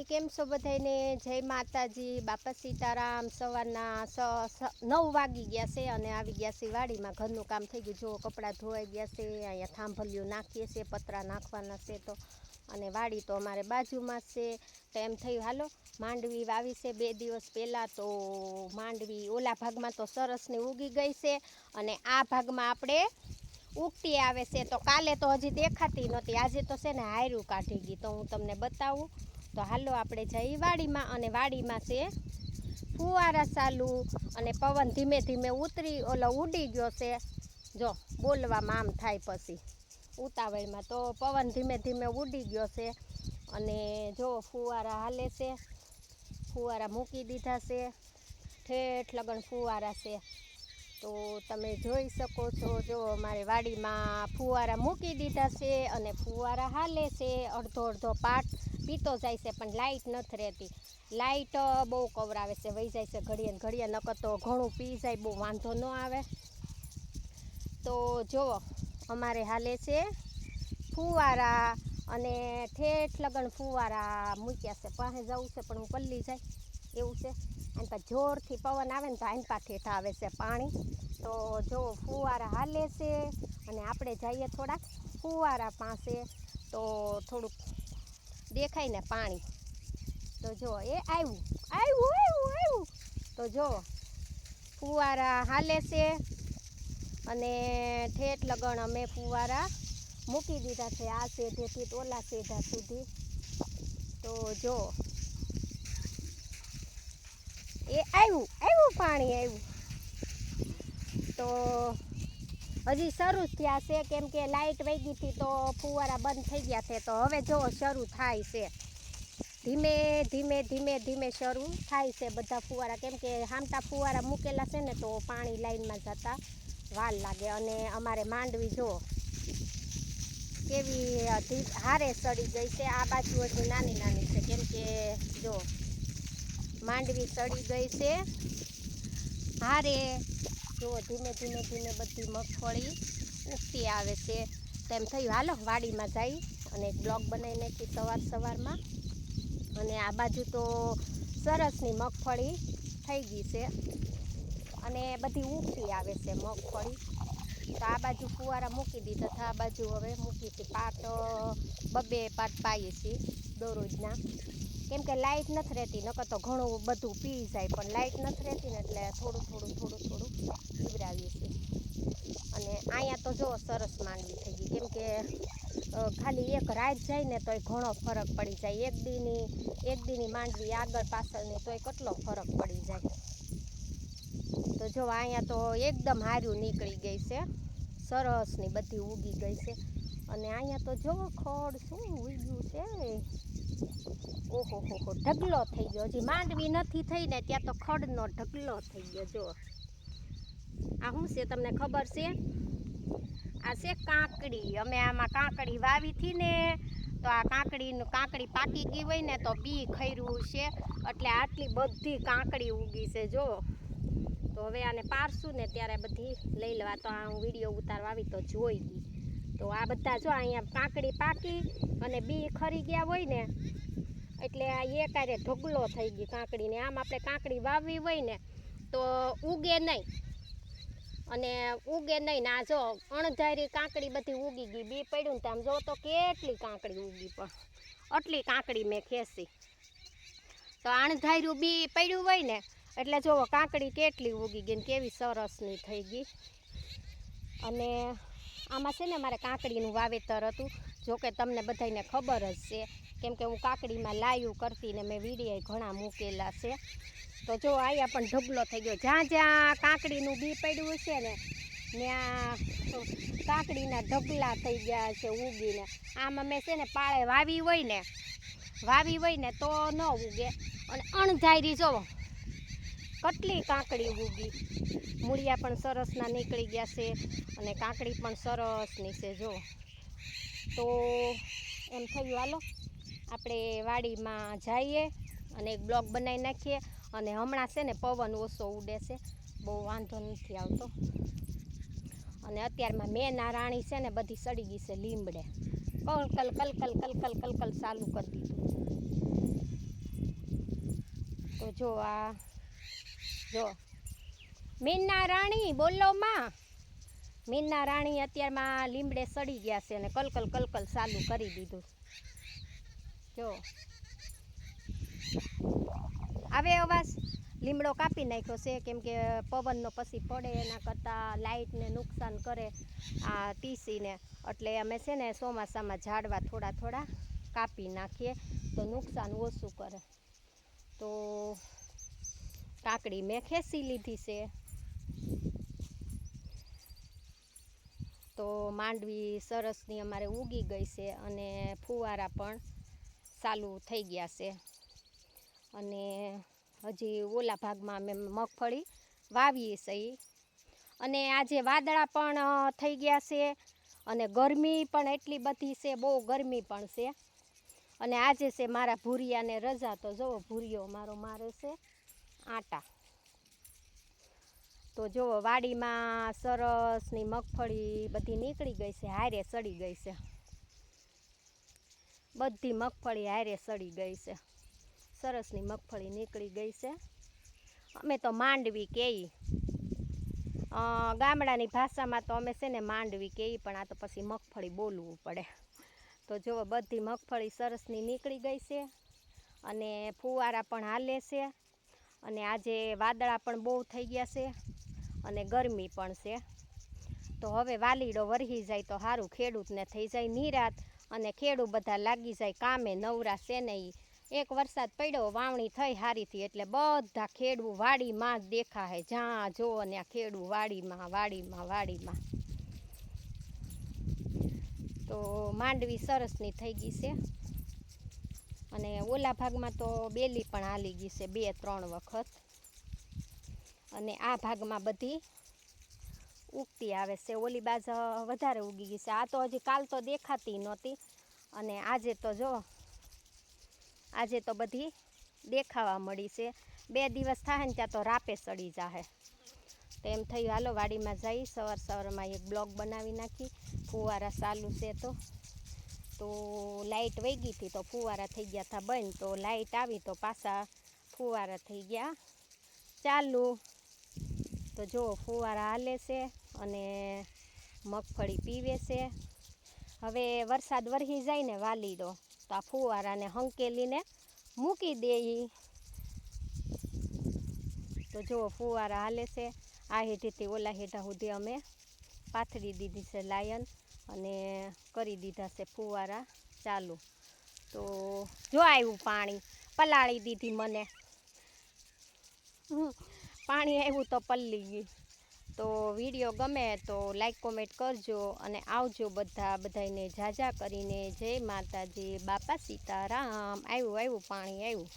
કેમ છો બધાને? જય માતાજી, બાપા સીતારામ। સવારના 9 વાગી ગયા છે અને આવી ગયા છે વાડીમાં। ઘરનું કામ થઈ ગયું, જો કપડાં ધોવાઈ ગયા છે, અહીંયા થાંભલિયું નાખીએ છે, પતરા નાખવાના છે તો, અને વાડી તો અમારે બાજુમાં છે તો એમ થયું હાલો માંડવી વાવી છે 2 દિવસ પહેલાં, તો માંડવી ઓલા ભાગમાં તો સરસની ઉગી ગઈ છે અને આ ભાગમાં આપણે ઉગતી આવે છે। તો કાલે તો હજી દેખાતી નહોતી, આજે તો છે ને હાયરું કાઢી ગઈ, તો હું તમને બતાવું। તો હાલો આપણે જઈ વાડીમાં, અને વાડીમાં છે ફુવારા ચાલુ અને પવન ધીમે ધીમે ઉડી ગયો છે। જો બોલવામાં આમ થાય પછી ઉતાવળમાં, તો પવન ધીમે ધીમે ઉડી ગયો છે અને જો ફુવારા હાલે છે, ફુવારા મૂકી દીધા છે, ઠેઠ લગન ફુવારા છે। તો તમે જોઈ શકો છો, જો અમારે વાડીમાં ફુવારા મૂકી દીધા છે અને ફુવારા હાલે છે, અડધો અડધો પાટ પીતો જાય છે, પણ લાઇટ નથી રહેતી। લાઇટ બહુ કવરાવે છે, વહી જાય છે ઘડીએ ને ઘડીએ, નકર તો ઘણું પી જાય, બહુ વાંધો ન આવે। તો જુઓ અમારે હાલે છે ફુવારા અને ઠેઠ લગન ફુવારા મૂક્યા છે। પાસે જવું છે પણ હું પલ્લી જાય એવું છે, આને પા જોરથી પવન આવે ને તો આને પા ઠેઠ આવે છે પાણી। તો જો ફુવારા હાલે છે અને આપણે જઈએ થોડાક ફુવારા પાસે, તો થોડુંક દેખાય ને પાણી। તો જો એ આવ્યું। તો જો ફુવારા હાલે છે અને ઠેઠ લગણ અમે ફુવારા મૂકી દીધા છે, આ સેઢેથી ઓલા સેઢા સુધી। તો જો એ આવ્યું પાણી આવ્યું। તો હજી શરૂ થયા છે, કેમ કે લાઇટ વહી ગઈ હતી તો ફુવારા બંધ થઈ ગયા છે। તો હવે જો શરૂ થાય છે, ધીમે ધીમે ધીમે ધીમે શરૂ થાય છે બધા ફુવારા, કેમ કે હામટા ફુવારા મૂકેલા છે ને તો પાણી લાઈનમાં જતા વાર લાગે। અને અમારે માંડવી જો કેવી હારે સડી ગઈ છે, આ બાજુ હજી નાની નાની છે, કેમ કે જો માંડવી સડી ગઈ છે હારે। જો ધીમે ધીમે ધીમે બધી મગફળી ઉગતી આવે છે। તેમ થયું હાલો વાડીમાં જઈ અને એક બ્લોગ બનાવી નાખી સવારમાં। અને આ બાજુ તો સરસની મગફળી થઈ ગઈ છે અને બધી ઉગતી આવે છે મગફળી। તો આ બાજુ ફુવારા મૂકી દીધા હતા, આ બાજુ હવે મૂકી હતી પાટ, 2 પાટ પાઈએ છીએ દરરોજના, કેમ કે લાઇટ નથી રહેતી, નકર તો ઘણું બધું પી જાય, પણ લાઇટ નથી રહેતી ને એટલે થોડું પીવડાવીએ છીએ। અને અહીંયા તો જો સરસ માંડવી થઈ ગઈ, કેમ કે ખાલી એક રાત જાય ને તોય ઘણો ફરક પડી જાય, એક દીની માંડવી આગળ પાછળની તોય કેટલો ફરક પડી જાય। તો જો અહીંયા તો એકદમ હાર્યું નીકળી ગઈ છે, સરસની બધી ઉગી ગઈ છે। અને અહીંયા તો જો ખડ શું ઉગ્યું છે, ઓહો ઢગલો થઈ ગયો, હજી માંડવી નથી થઈ ને ત્યાં તો ખડનો ઢગલો થઈ ગયો। જો આ શું છે તમને ખબર છે? આ છે કાંકડી। અમે આમાં કાંકડી વાવી હતી ને, તો આ કાંકડી પાકી ગઈ હોય ને તો બી ખર્યું છે, એટલે આટલી બધી કાંકડી ઉગી છે જો। તો હવે આને પારશું ને ત્યારે બધી લઈ લેવા, તો આ હું વિડીયો ઉતારવા આવી તો જોઈ ગઈ। તો આ બધા જો અહીંયા કાંકડી પાકી અને બી ખરી ગયા હોય ને, એટલે આ એકારે ઢગલો થઈ ગઈ કાંકડીને। આમ આપણે કાંકડી વાવવી હોય ને તો ઉગે નહીં, અને ઉગે નહીં ને આ જો અણધારી કાંકડી બધી ઉગી ગઈ, બી પડ્યું ને તો આમ જો તો કેટલી કાંકડી ઉગી, પણ આટલી કાંકડી મેં ખેંચી। તો અણધાર્યું બી પડ્યું હોય ને એટલે જો કાંકડી કેટલી ઉગી ગઈ ને કેવી સરસની થઈ ગઈ। અને આમાં છે ને મારે કાંકડીનું વાવેતર હતું, જોકે તમને બધાને ખબર જ છે, કેમ કે હું કાંકડીમાં લાઈવ કરતી ને મેં વિડીયો ઘણા મૂકેલા છે। તો જો અહીંયા પણ ઢગલો થઈ ગયો, જ્યાં જ્યાં કાંકડીનું બી પડ્યું છે ને ત્યાં કાંકડીના ઢગલા થઈ ગયા છે ઉગીને। આમાં મેં છે ને પાળે વાવી હોય ને તો ન ઉગે, અને અણધારી જો કેટલી કાંકડી ઉગી, મૂળિયા પણ સરસના નીકળી ગયા છે અને કાંકડી પણ સરસની છે જો। તો એમ થયું હાલો આપણે વાડીમાં જઈએ અને એક બ્લોગ બનાવી નાખીએ। અને હમણાં છે ને પવન ઓછો ઉડે છે, બહુ વાંધો નથી આવતો। અને અત્યારમાં મેના રાણી છે ને બધી સડી ગઈ છે લીમડે, કલકલ ચાલુ કરી દીધું। તો જો આ જો મીના રાણી બોલો માં. મીના રાણી અત્યારમાં લીમડે સડી ગયા છે અને કલકલ કલકલ ચાલુ કરી દીધું. જો આવે અવાજ. લીમડો કાપી નાખ્યો છે કેમ કે પવનનો પછી પડે એના કરતાં લાઇટને નુકસાન કરે આ ટીસીને, એટલે અમે છે ને ચોમાસામાં ઝાડવા થોડા થોડા કાપી નાખીએ તો નુકસાન ઓછું કરે. તો કાકડી મેં ખેંચી લીધી છે. તો માંડવી સરસની અમારે ઉગી ગઈ છે અને ફુવારા પણ ચાલુ થઈ ગયા છે. અને હજી ઓલા ભાગમાં અમે મગફળી વાવીએ છીએ. અને આજે વાદળા પણ થઈ ગયા છે અને ગરમી પણ એટલી બધી છે, બહુ ગરમી પણ છે. અને આજે છે મારા ભૂરિયાને રજા, તો જુઓ ભૂરિયો મારો મારે છે આટા. તો જુઓ વાડીમાં સરસની મગફળી બધી નીકળી ગઈ છે, હારે સડી ગઈ છે. બધી મગફળી હારે સડી ગઈ છે. સરસની મગફળી નીકળી ગઈ છે. અમે તો માંડવી કહીએ, ગામડાની ભાષામાં તો અમે છે ને માંડવી કહીએ, પણ આ તો પછી મગફળી બોલવું પડે. તો જુઓ બધી મગફળી સરસની નીકળી ગઈ છે અને ફુવારા પણ હાલે છે. અને આજે વાદળા પણ બહુ થઈ ગયા છે અને ગરમી પણ છે. તો હવે વાલીડો વરહી જાય તો સારું, ખેડૂતને થઈ જાય નિરાત અને ખેડૂત બધા લાગી જાય કામે, નવરા છે નહીં. એક વરસાદ પડ્યો, વાવણી થઈ સારીથી, એટલે બધા ખેડૂ વાડીમાં જ દેખાય, જ્યાં જો ને આ ખેડૂ વાડીમાં વાડીમાં વાડીમાં. તો માંડવી સરસની થઈ ગઈ છે અને ઓલા ભાગમાં તો બેલી પણ હાલી ગઈ છે 2-3 વખત. અને આ ભાગમાં બધી ઉગતી આવે છે. ઓલી બાજુ વધારે ઉગી ગઈ છે. આ તો હજી કાલ તો દેખાતી નહોતી અને આજે તો જો આજે તો બધી દેખાવા મળી છે. 2 દિવસ થાય ને ત્યાં તો રાપે સડી જાહે. તો એમ થયું હાલો વાડીમાં જઈ સવારમાં એક બ્લોગ બનાવી નાખી. ફુવારા ચાલુ છે તો લાઇટ વહી ગઈ હતી તો ફુવારા થઈ ગયા હતા બંધ. તો લાઇટ આવી તો પાછા ફુવારા થઈ ગયા ચાલુ. તો જો ફુવારા હાલે છે અને મગફળી પીવે છે. હવે વરસાદ વરસી જાય ને વાલીડો તો આ ફુવારાને હંકેલીને મૂકી દેઈ. તો જો ફુવારા હાલે છે. આ હેઠેથી ઓલા હેઠા સુધી અમે પાથરી દીધી છે લાયન અને કરી દીધા છે ફુવારા ચાલુ. તો જો આવ્યું પાણી, પલાળી દીધી મને. પાણી આવ્યું તો પલ્લી ગઈ. તો વિડીયો ગમે તો લાઈક કોમેન્ટ કરજો અને આવજો બધાને જાજા કરીને. જય માતાજી, બાપા સીતારામ. આવ્યું પાણી આવ્યું.